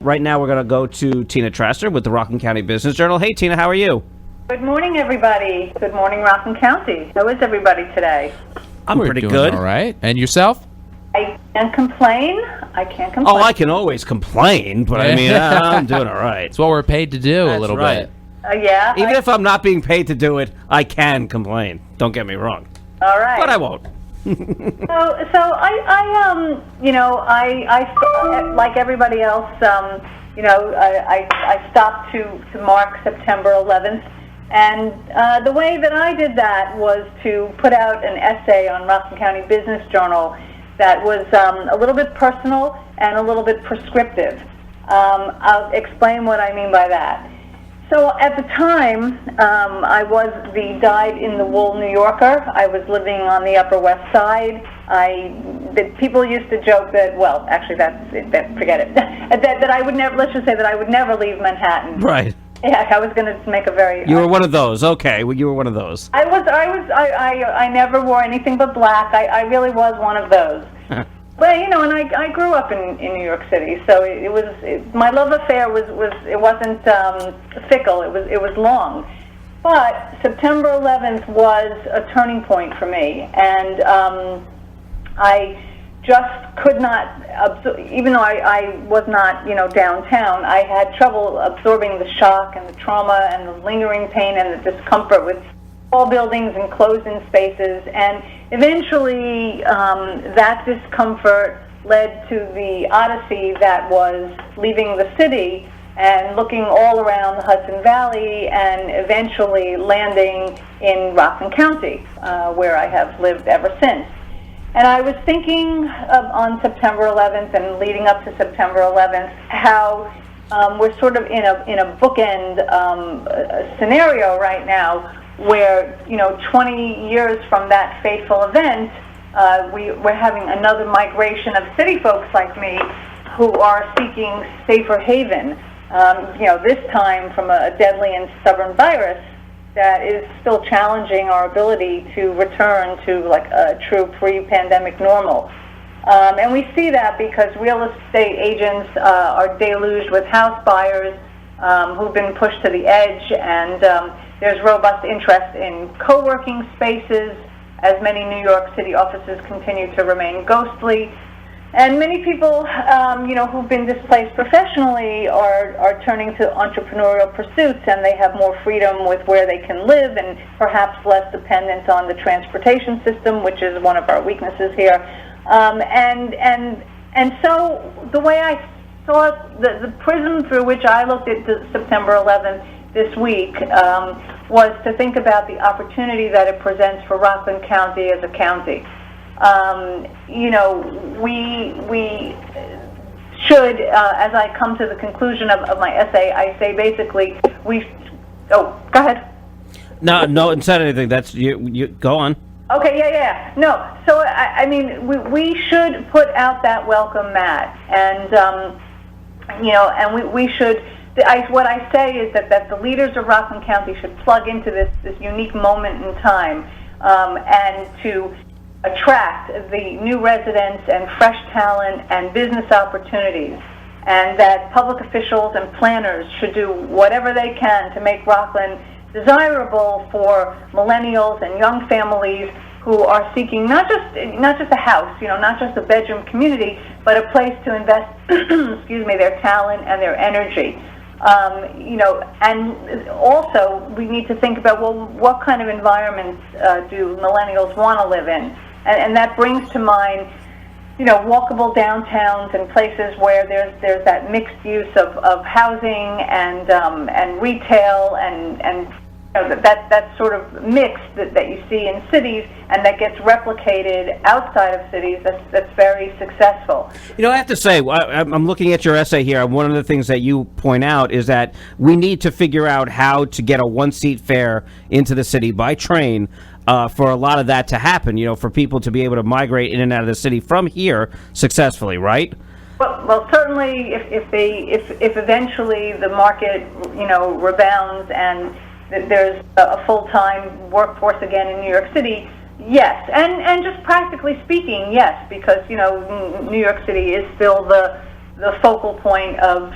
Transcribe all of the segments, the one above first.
Right now, we're going to go to Tina Trasser with the Rockland County Business Journal. Hey, Tina, how are you? Good morning, everybody. Good morning, Rockland County. How is everybody today? We're pretty good. All right. And yourself? I can't complain. Oh, I can always complain, but I mean, I'm doing all right. It's what we're paid to do. That's a little right. bit. Yeah. Even if I'm not being paid to do it, I can complain. Don't get me wrong. All right. But I won't. I like everybody else, I stopped to mark September 11th, and the way that I did that was to put out an essay on Rockland County Business Journal that was a little bit personal and a little bit prescriptive. I'll explain what I mean by that. So at the time, I was the dyed-in-the-wool New Yorker. I was living on the Upper West Side. People used to joke that, well, actually, forget it. that I would never. Let's just say that I would never leave Manhattan. Right. Yeah, I was going to make a very. You were one of those. Okay, well, you were one of those. I never wore anything but black. I really was one of those. But and I grew up in New York City, so my love affair it wasn't fickle. It was long. But September 11th was a turning point for me, and I just could not absorb. Even though I was not downtown, I had trouble absorbing the shock and the trauma and the lingering pain and the discomfort with all buildings and closed-in spaces, and eventually that discomfort led to the odyssey that was leaving the city and looking all around the Hudson Valley and eventually landing in Rockland County, where I have lived ever since. And I was thinking on September 11th and leading up to September 11th how we're sort of in a bookend scenario right now, where 20 years from that fateful event, we're having another migration of city folks like me who are seeking safer haven. This time from a deadly and stubborn virus that is still challenging our ability to return to like a true pre-pandemic normal. And we see that because real estate agents are deluged with house buyers who've been pushed to the edge, and there's robust interest in co-working spaces as many New York City offices continue to remain ghostly. And many people, who've been displaced professionally are turning to entrepreneurial pursuits, and they have more freedom with where they can live and perhaps less dependent on the transportation system, which is one of our weaknesses here. And so the way I saw it, the prism through which I looked at September 11th this week was to think about the opportunity that it presents for Rockland County as a county. We should, as I come to the conclusion of my essay, I say basically go ahead. No, it said anything. That's you. Go on. Okay, yeah. No, so I mean, we should put out that welcome mat, and and we should. What I say is that the leaders of Rockland County should plug into this unique moment in time, and to attract the new residents and fresh talent and business opportunities, and that public officials and planners should do whatever they can to make Rockland desirable for millennials and young families who are seeking not just a house, not just a bedroom community, but a place to invest, their talent and their energy. And also we need to think about, well, what kind of environments do millennials want to live in? And that brings to mind, walkable downtowns and places where there's that mixed use of housing and retail and that sort of mix that you see in cities and that gets replicated outside of cities that's very successful. I have to say, I'm looking at your essay here. One of the things that you point out is that we need to figure out how to get a one-seat fare into the city by train for a lot of that to happen, for people to be able to migrate in and out of the city from here successfully, right? Well, certainly if eventually the market, rebounds and there's a full-time workforce again in New York City, yes. And just practically speaking, yes, because, New York City is still the the focal point of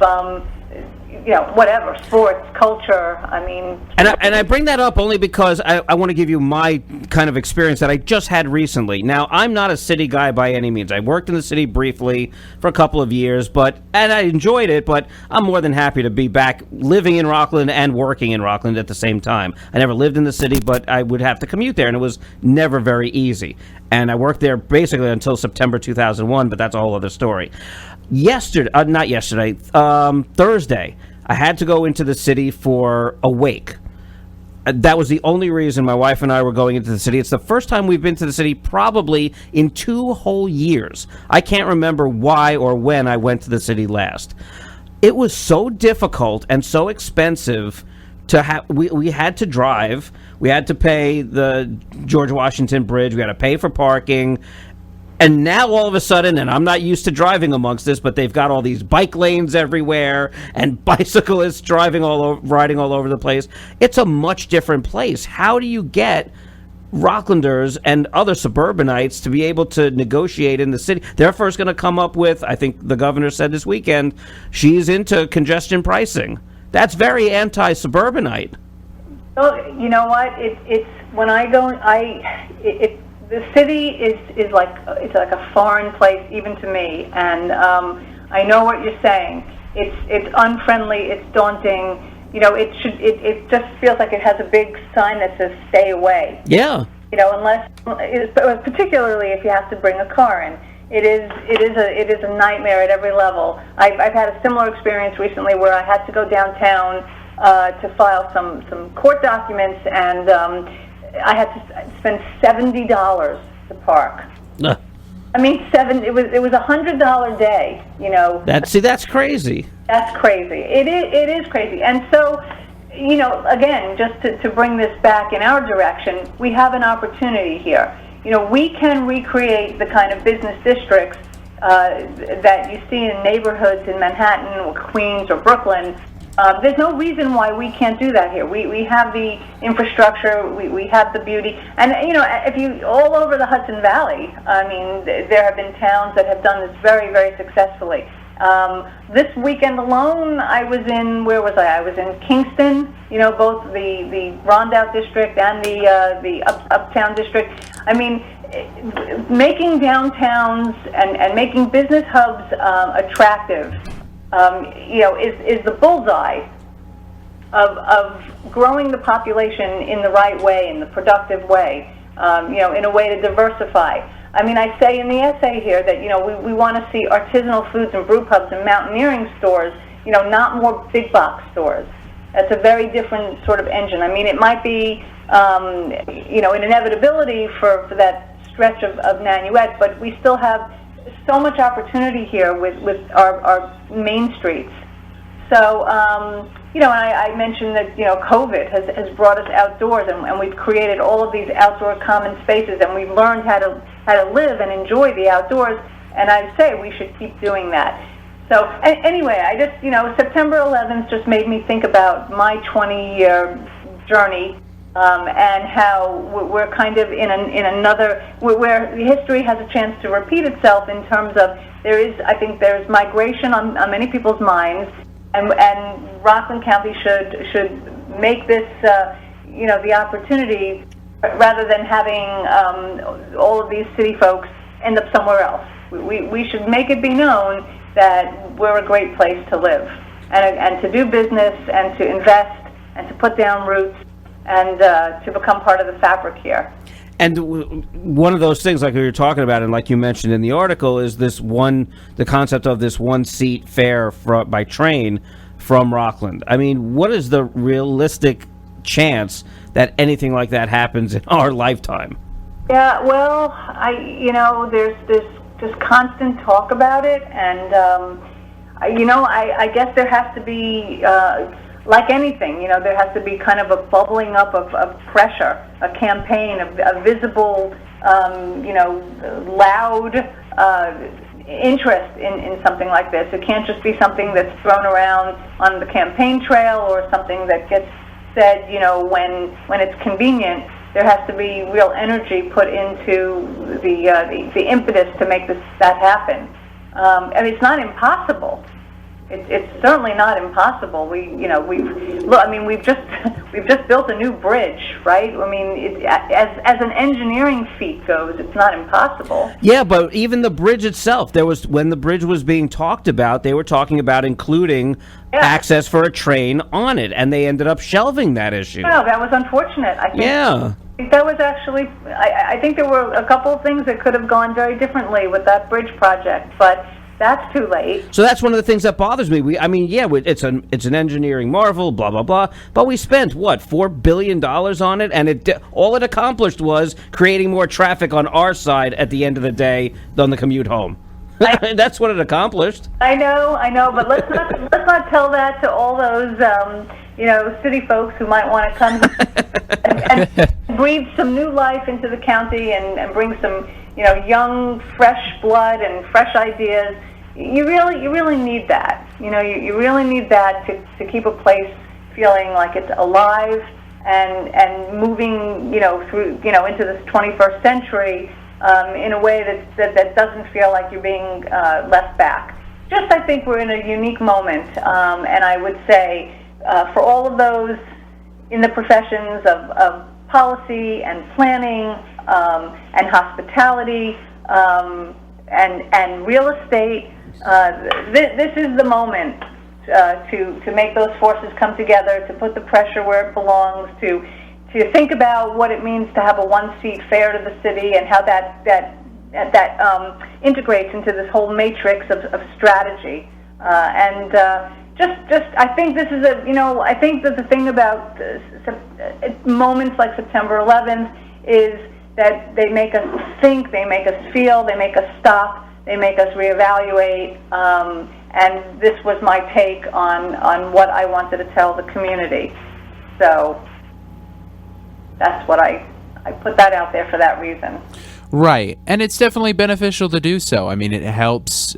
whatever, sports, culture. I mean, and I bring that up only because I want to give you my kind of experience that I just had recently. Now, I'm not a city guy by any means. I worked in the city briefly for a couple of years, and I enjoyed it, but I'm more than happy to be back living in Rockland and working in Rockland at the same time. I never lived in the city, but I would have to commute there, and it was never very easy. And I worked there basically until September 2001, but that's a whole other story. Thursday, I had to go into the city for a wake. That was the only reason my wife and I were going into the city. It's the first time we've been to the city probably in 2 whole years. I can't remember why or when I went to the city last. It was so difficult and so expensive to have. We had to drive. We had to pay the George Washington Bridge. We had to pay for parking. And now all of a sudden, and I'm not used to driving amongst this, but they've got all these bike lanes everywhere and bicyclists riding all over the place. It's a much different place. How do you get Rocklanders and other suburbanites to be able to negotiate in the city? They're first going to come up with, I think the governor said this weekend, she's into congestion pricing. That's very anti-suburbanite. Well, you know what? It's when I go, the city is like a foreign place even to me, and I know what you're saying. It's unfriendly. It's daunting. It just feels like it has a big sign that says "Stay away." Yeah. Unless, particularly if you have to bring a car in, it is a nightmare at every level. I've had a similar experience recently where I had to go downtown to file some court documents, and I had to spend $70 to park. I mean, it was $100 day. That's crazy. That's crazy. It is crazy. And so, again, just to bring this back in our direction, we have an opportunity here. We can recreate the kind of business districts that you see in neighborhoods in Manhattan or Queens or Brooklyn. There's no reason why we can't do that here. We have the infrastructure, we have the beauty, and if you all over the Hudson Valley, I mean, there have been towns that have done this very, very successfully. This weekend alone, I was in, where was I? I was in Kingston. Both the Rondout district and the Uptown district. I mean, making downtowns and making business hubs attractive. Is the bullseye of growing the population in the right way, in the productive way, in a way to diversify. I mean, I say in the essay here that, we want to see artisanal foods and brew pubs and mountaineering stores, not more big box stores. That's a very different sort of engine. I mean, it might be, an inevitability for that stretch of Nanuet, but we still have so much opportunity here with our main streets. So, I mentioned that, COVID has brought us outdoors, and we've created all of these outdoor common spaces, and we've learned how to live and enjoy the outdoors, and I'd say we should keep doing that. So, anyway, I just, September 11th just made me think about my 20-year journey, and how we're kind of in another, where history has a chance to repeat itself in terms of I think there's migration on many people's minds, and Rockland County should make this, the opportunity, rather than having all of these city folks end up somewhere else. We should make it be known that we're a great place to live, and to do business, and to invest, and to put down roots, and to become part of the fabric here. And one of those things, like we were talking about, and like you mentioned in the article, is the concept of this one-seat fare by train from Rockland. I mean, what is the realistic chance that anything like that happens in our lifetime? Yeah, well, there's just constant talk about it, and I guess there has to be. Like anything, there has to be kind of a bubbling up of pressure, a campaign, a visible, loud interest in something like this. It can't just be something that's thrown around on the campaign trail or something that gets said, when it's convenient. There has to be real energy put into the impetus to make that happen. I mean, it's not impossible. It's certainly not impossible. We've just built a new bridge, right? I mean, as an engineering feat goes, it's not impossible. Yeah, but even the bridge itself, when the bridge was being talked about, they were talking about including access for a train on it, and they ended up shelving that issue. No, that was unfortunate. I think. Yeah. That was actually, I think there were a couple of things that could have gone very differently with that bridge project, but that's too late. So that's one of the things that bothers me. It's an engineering marvel, blah blah blah. But we spent what, $4 billion on it, and all it accomplished was creating more traffic on our side at the end of the day on the commute home. That's what it accomplished. I know, but let's not tell that to all those city folks who might want to come and breathe some new life into the county and bring some young, fresh blood and fresh ideas. You really need that. You really need that to keep a place feeling like it's alive and moving through into this 21st century in a way that doesn't feel like you're being left back. I think we're in a unique moment, and I would say for all of those in the professions of policy and planning and hospitality and real estate, this is the moment to make those forces come together, to put the pressure where it belongs, to think about what it means to have a one-seat fare to the city and how that integrates into this whole matrix of strategy. I think this is I think that the thing about moments like September 11th is that they make us think, they make us feel, they make us stop, they make us reevaluate, and this was my take on what I wanted to tell the community. So that's what I put that out there for that reason. Right, and it's definitely beneficial to do so. I mean, it helps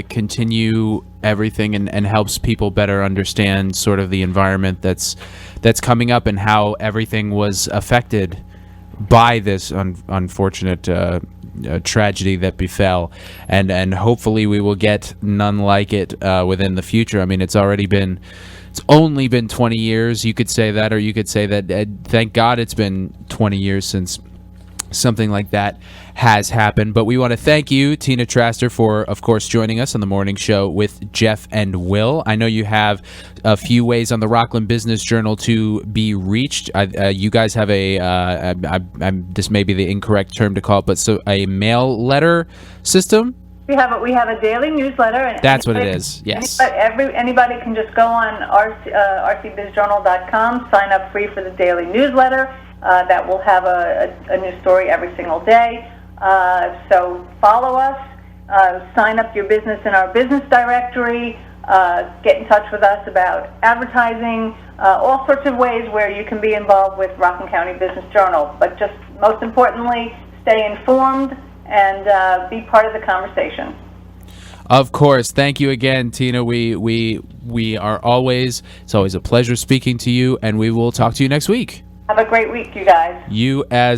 continue everything and helps people better understand sort of the environment that's coming up and how everything was affected by this unfortunate tragedy that befell, and hopefully we will get none like it within the future. I mean, it's only been 20 years. You could say that, or you could say that thank God it's been 20 years since something like that has happened. But we want to thank you, Tina Traster, for, of course, joining us on the morning show with Jeff and Will. I know you have a few ways on the Rockland Business Journal to be reached. You guys have this may be the incorrect term to call it, but so a mail letter system? We have a daily newsletter. And that's what it is, yes. Anybody can just go on rcbizjournal.com, sign up free for the daily newsletter. That will have a new story every single day. So follow us, sign up your business in our business directory, get in touch with us about advertising, all sorts of ways where you can be involved with Rockland County Business Journal. But just most importantly, stay informed and be part of the conversation. Of course. Thank you again, Tina. We are always, it's always a pleasure speaking to you, and we will talk to you next week. Have a great week, you guys. You as